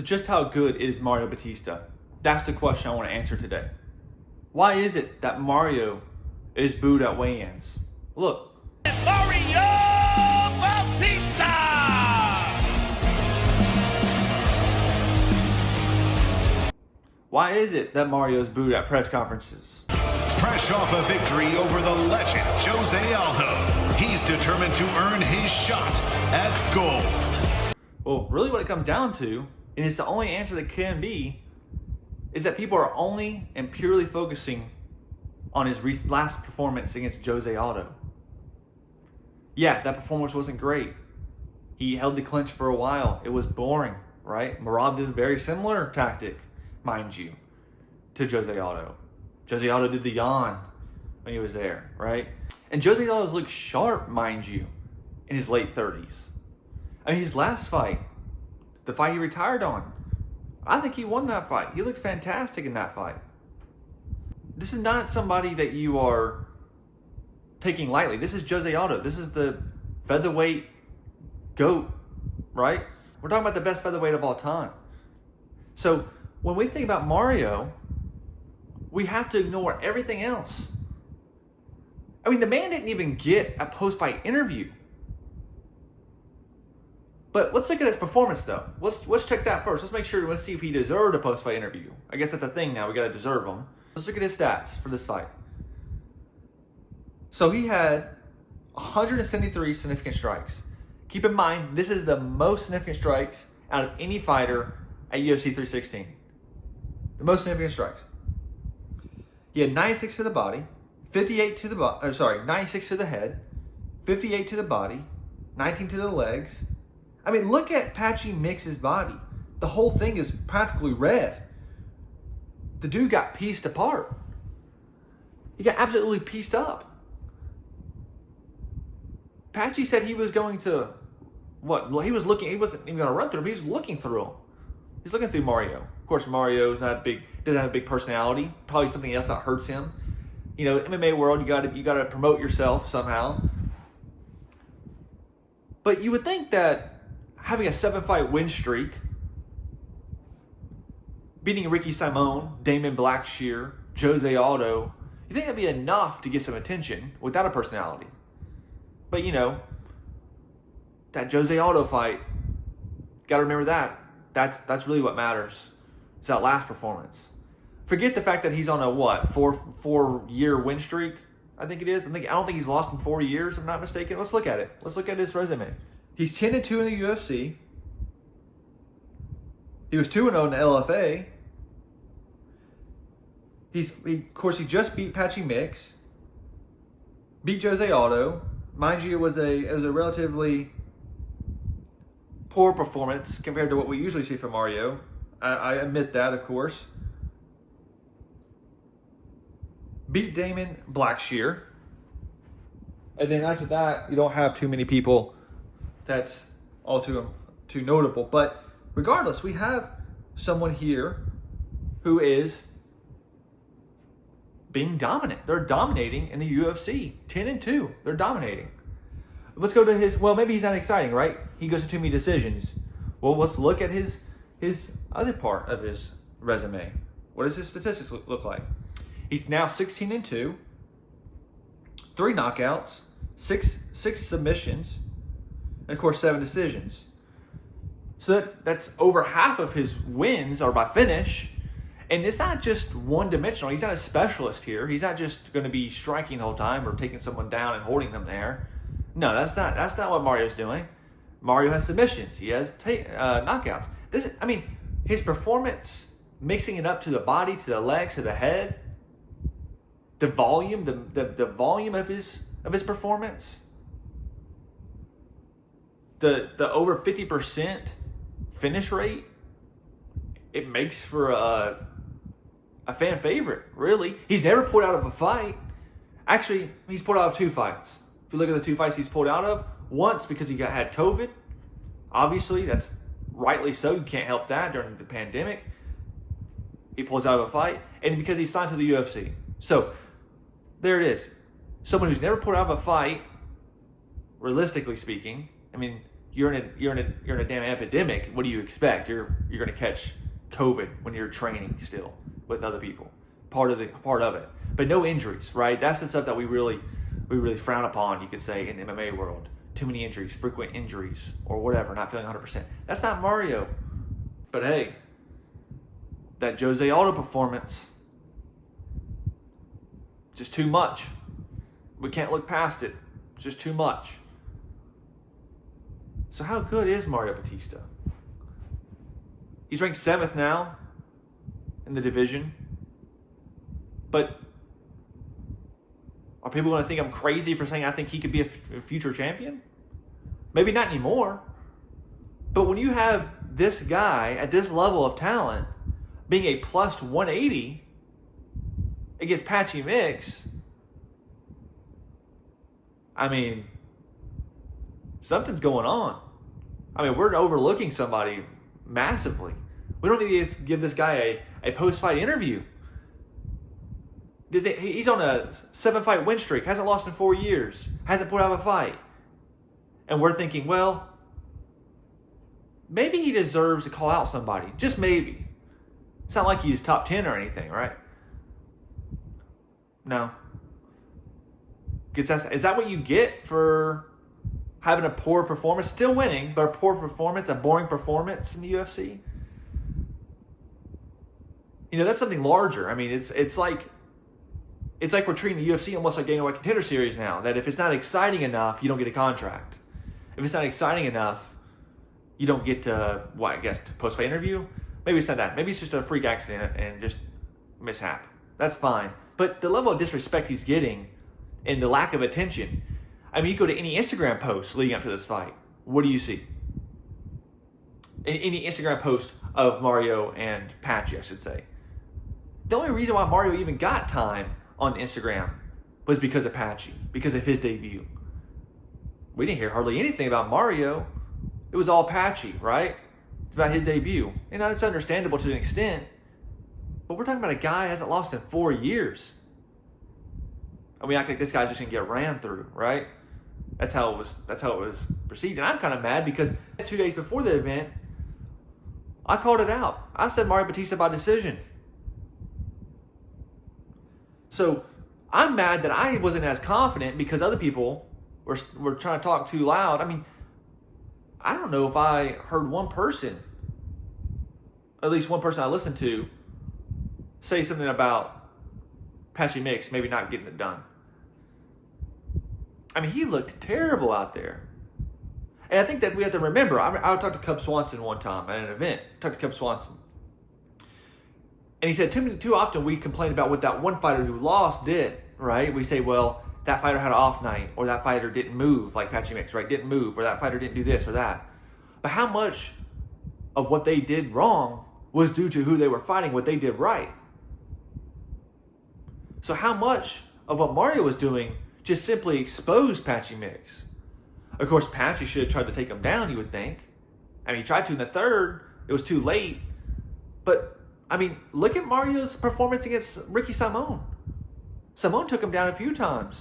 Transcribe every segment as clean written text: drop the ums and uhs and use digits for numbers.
So just how good is Mario Bautista? That's the question I want to answer today. Why is it that Mario is booed at weigh-ins? Look. Mario Bautista! Why is it that Mario is booed at press conferences? Fresh off a victory over the legend Jose Aldo, he's determined to earn his shot at gold. Well, really what it comes down to, and it's the only answer that can be, is that people are only and purely focusing on his last performance against Jose Aldo. Yeah, that performance wasn't great. He held the clinch for a while. It was boring, right? Marab did a very similar tactic, mind you, to Jose Aldo. Jose Aldo did the yawn when he was there, right? And Jose Aldo's looked sharp, mind you, in his late 30s. I mean, his last fight, the fight he retired on, I think he won that fight. He looked fantastic in that fight. This is not somebody that you are taking lightly. This is Jose Aldo. This is the featherweight GOAT, right? We're talking about the best featherweight of all time. So when we think about Mario, we have to ignore everything else. I mean, the man didn't even get a post-fight interview. But let's look at his performance, though. Let's check that first. Let's make sure. Let's see if he deserved a post-fight interview. I guess that's the thing now. We got to deserve them. Let's look at his stats for this fight. So he had 173 significant strikes. Keep in mind, this is the most significant strikes out of any fighter at UFC 316. The most significant strikes. He had 96 to the body, 58 to the 96 to the head, 58 to the body, 19 to the legs. I mean, look at Patchy Mix's body. The whole thing is practically red. The dude got pieced apart. He got absolutely pieced up. Patchy said he was going to, he wasn't even going to run through him. He was looking through him. He's looking through Mario. Of course, Mario is not doesn't have a big personality. Probably something else that hurts him. You know, MMA world, you gotta promote yourself somehow. But you would think that having a 7-fight win streak, beating Ricky Simon, Damon Blackshear, Jose Aldo, you think that'd be enough to get some attention without a personality. But you know, that Jose Aldo fight, gotta remember that. That's really what matters. It's that last performance. Forget the fact that he's on a four-year win streak, I think it is. I don't think he's lost in 4 years, if I'm not mistaken. Let's look at it. Let's look at his resume. He's 10-2 in the UFC. He was 2-0 in the LFA. Of course, he just beat Patchy Mix. Beat Jose Aldo. Mind you, it was a relatively poor performance compared to what we usually see from Mario. I admit that, of course. Beat Damon Blackshear. And then after that, you don't have too many people that's all too notable. But regardless, we have someone here who is being dominant. They're dominating in the UFC. 10-2. They're dominating. Let's go to maybe he's not exciting, right? He goes to too many decisions. Well, let's look at his other part of his resume. What does his statistics look like? He's now 16-2, 3 knockouts, six submissions, and of course 7 decisions. So that's over half of his wins are by finish. And it's not just one-dimensional. He's not a specialist here. He's not just going to be striking the whole time or taking someone down and holding them there. No, that's not what Mario's doing. Mario has submissions. He has knockouts. His performance, mixing it up to the body, to the legs, to the head, the volume, the volume of his performance, the over 50% finish rate, it makes for a fan favorite, really. He's never pulled out of a fight. Actually, he's pulled out of 2 fights. If you look at the 2 fights he's pulled out of, once because he had COVID. Obviously, that's rightly so. You can't help that during the pandemic. He pulls out of a fight. And because he signed to the UFC. So, there it is. Someone who's never pulled out of a fight, realistically speaking, you're in a damn epidemic. What do you expect? You're going to catch COVID when you're training still with other people. Part of it, but no injuries, right? That's the stuff that we really frown upon. You could say in the MMA world, too many injuries, frequent injuries, or whatever. Not feeling 100%. That's not Mario. But hey, that Jose Aldo performance, just too much. We can't look past it. Just too much. So how good is Mario Bautista? He's ranked 7th now in the division. But are people going to think I'm crazy for saying I think he could be a future champion? Maybe not anymore. But when you have this guy at this level of talent being a plus 180 against Patchy Mix, I mean, something's going on. I mean, we're overlooking somebody massively. We don't need to give this guy a post-fight interview. He's on a 7-fight win streak, hasn't lost in 4 years, hasn't put out a fight. And we're thinking, well, maybe he deserves to call out somebody. Just maybe. It's not like he's top 10 or anything, right? No. Is that what you get for having a poor performance? Still winning, but a poor performance, a boring performance in the UFC? You know, that's something larger. I mean, it's like we're treating the UFC almost like getting a contender series now. That if it's not exciting enough, you don't get a contract. If it's not exciting enough, you don't get to, post-fight interview? Maybe it's not that. Maybe it's just a freak accident and just mishap. That's fine. But the level of disrespect he's getting and the lack of attention. I mean, you go to any Instagram post leading up to this fight. What do you see? Any Instagram post of Mario and Patchy, I should say. The only reason why Mario even got time on Instagram was because of Patchy, because of his debut. We didn't hear hardly anything about Mario. It was all Patchy, right? It's about his debut. And it's understandable to an extent. But we're talking about a guy who hasn't lost in 4 years. And we act like this guy's just gonna get ran through, right? That's how it was perceived. And I'm kind of mad because 2 days before the event, I called it out. I said Mario Bautista by decision. So I'm mad that I wasn't as confident because other people were trying to talk too loud. I mean, I don't know if I heard one person, at least one person I listened to, say something about Patchy Mix maybe not getting it done. I mean, he looked terrible out there. And I think that we have to remember, I talked to Cub Swanson one time at an event. I talked to Cub Swanson. And he said, too often we complain about what that one fighter who lost did, right? We say, well, that fighter had an off night, or that fighter didn't move, like Patchy Mix, right? Didn't move, or that fighter didn't do this or that. But how much of what they did wrong was due to who they were fighting, what they did right? So how much of what Mario was doing just simply exposed Patchy Mix? Of course, Patchy should have tried to take him down, you would think. I mean, he tried to in the third. It was too late. But, I mean, look at Mario's performance against Ricky Simon. Simon took him down a few times.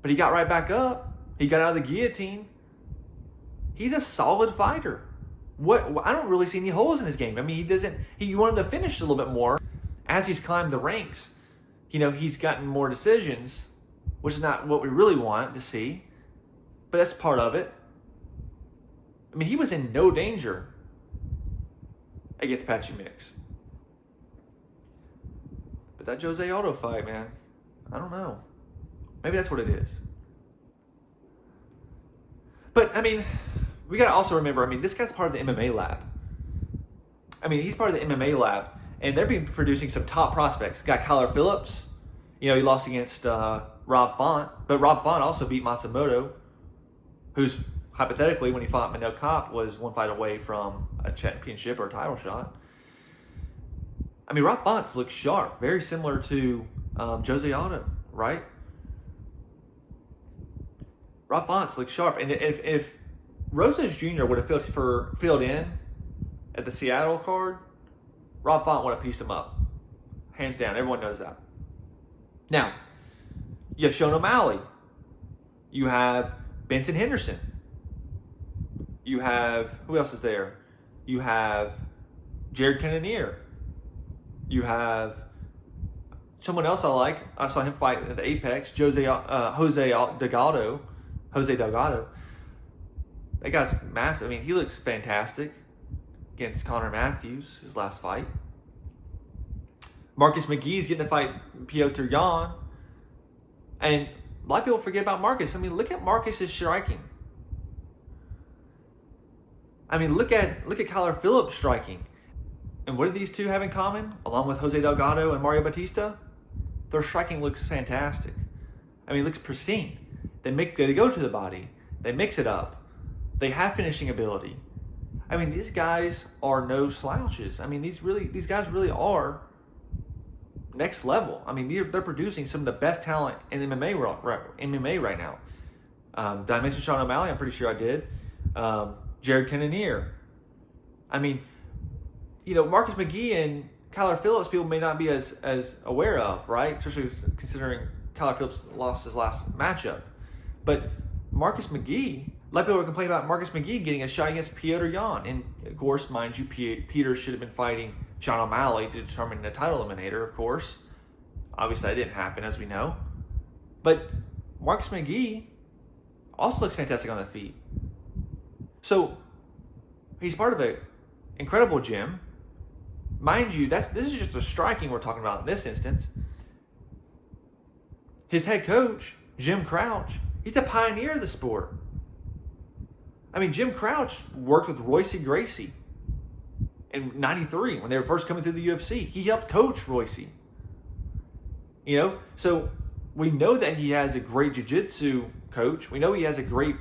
But he got right back up. He got out of the guillotine. He's a solid fighter. I don't really see any holes in his game. I mean, you want him to finish a little bit more. As he's climbed the ranks, you know, he's gotten more decisions, which is not what we really want to see. But that's part of it. I mean, he was in no danger against Patchy Mix. But that Jose Aldo fight, man, I don't know. Maybe that's what it is. But, I mean, we got to also remember, I mean, this guy's part of the MMA lab. I mean, he's part of the MMA lab, and they're been producing some top prospects. Got Kyler Phillips. You know, he lost against Rob Font, but Rob Font also beat Matsumoto, who's hypothetically, when he fought Manel Kape, was one fight away from a championship or a title shot. I mean, Rob Fonts looks sharp, very similar to Jose Aldo, right? Rob Fonts looks sharp, and if Rosas Jr. would have filled in at the Seattle card, Rob Font would have pieced him up, hands down. Everyone knows that. Now, you have Sean O'Malley. You have Benson Henderson. You have, who else is there? You have Jared Cannonier. You have someone else I like. I saw him fight at the Apex, Jose Delgado. That guy's massive. I mean, he looks fantastic against Connor Matthews, his last fight. Marcus McGee's getting to fight Piotr Jan. And a lot of people forget about Marcus. I mean, look at Marcus's striking. I mean, look at Kyler Phillips striking. And what do these two have in common, along with Jose Delgado and Mario Bautista? Their striking looks fantastic. I mean, it looks pristine. They go to the body. They mix it up. They have finishing ability. I mean, these guys are no slouches. I mean, these guys really are next level. I mean, they're producing some of the best talent in MMA right now. Did I mention Sean O'Malley? I'm pretty sure I did. Jared Cannonier. I mean, Marcus McGee and Kyler Phillips, people may not be as aware of, right? Especially considering Kyler Phillips lost his last matchup. But Marcus McGee, a lot of people were complaining about Marcus McGee getting a shot against Piotr Jan. And of course, mind you, Peter should have been fighting Sean O'Malley to determine the title eliminator, of course. Obviously, that didn't happen, as we know. But Marcus McGee also looks fantastic on the feet. So, he's part of an incredible gym. Mind you, this is just the striking we're talking about in this instance. His head coach, Jim Crouch, he's a pioneer of the sport. I mean, Jim Crouch worked with Royce Gracie in '93 when they were first coming through the UFC. He helped coach Royce. So we know that he has a great jiu-jitsu coach. We know he has a great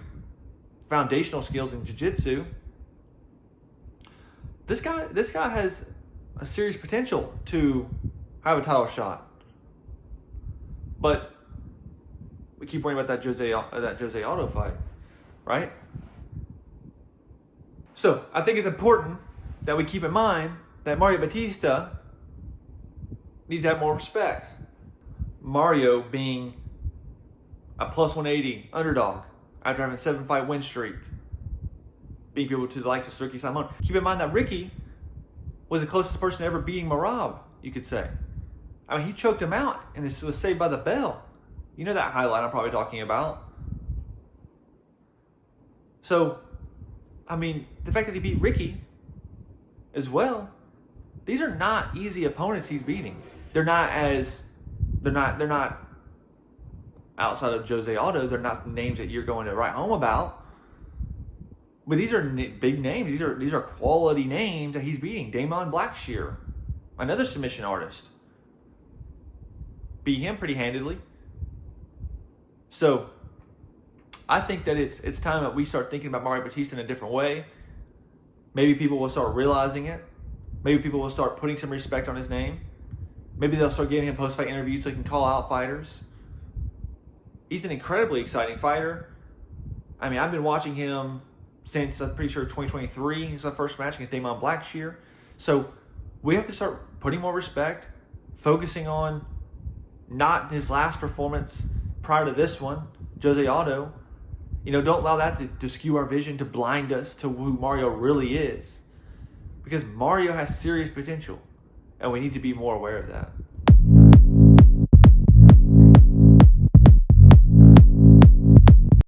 foundational skills in jiu-jitsu. This guy has a serious potential to have a title shot. But we keep worrying about that Jose Aldo fight, right? So I think it's important that we keep in mind that Mario Bautista needs to have more respect. Mario being a plus 180 underdog after having a 7-fight win streak, beating people to the likes of Ricky Simon. Keep in mind that Ricky was the closest person to ever beating Merab, you could say. I mean, he choked him out and this was saved by the bell. You know that highlight I'm probably talking about. So, I mean, the fact that he beat Ricky as well, these are not easy opponents he's beating. They're not outside of Jose Aldo, they're not names that you're going to write home about. But these are big names. These are quality names that he's beating. Damon Blackshear, another submission artist, beat him pretty handedly. So I think that it's time that we start thinking about Mario Bautista in a different way. Maybe people will start realizing it. Maybe people will start putting some respect on his name. Maybe they'll start giving him post-fight interviews so he can call out fighters. He's an incredibly exciting fighter. I mean, I've been watching him since, I'm pretty sure, 2023. His first match against Damon Blackshear. So we have to start putting more respect, focusing on not his last performance prior to this one, Jose Aldo. Don't allow that to skew our vision, to blind us to who Mario really is. Because Mario has serious potential, and we need to be more aware of that.